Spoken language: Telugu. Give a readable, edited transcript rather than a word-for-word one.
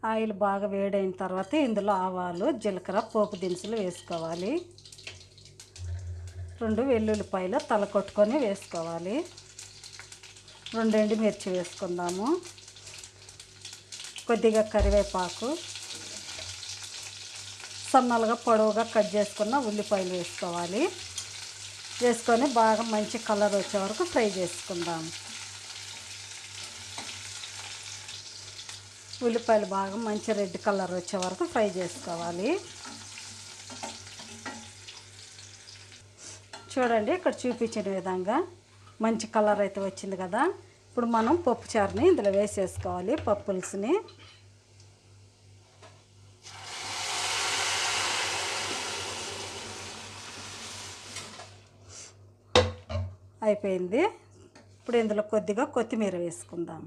ఆయిల్ బాగా వేడైన తర్వాత ఇందులో ఆవాలు, జీలకర్ర, పోపు దినుసులు వేసుకోవాలి. 2 వెల్లుల్లిపాయలు తల కొట్టుకొని వేసుకోవాలి. 2 ఎండుమిర్చి వేసుకుందాము. కొద్దిగా కరివేపాకు, సన్నలుగా పొడవుగా కట్ చేసుకున్న ఉల్లిపాయలు వేసుకోవాలి. వేసుకొని బాగా మంచి కలర్ వచ్చే వరకు ఫ్రై చేసుకుందాం. ఉల్లిపాయలు బాగా మంచి రెడ్ కలర్ వచ్చే వరకు ఫ్రై చేసుకోవాలి. చూడండి, ఇక్కడ చూపించిన విధంగా మంచి కలర్ అయితే వచ్చింది కదా. ఇప్పుడు మనం పప్పుచారుని ఇందులో వేసేసుకోవాలి. పప్పు పులుసుని అయిపోయింది. ఇప్పుడు ఇందులో కొద్దిగా కొత్తిమీర వేసుకుందాం.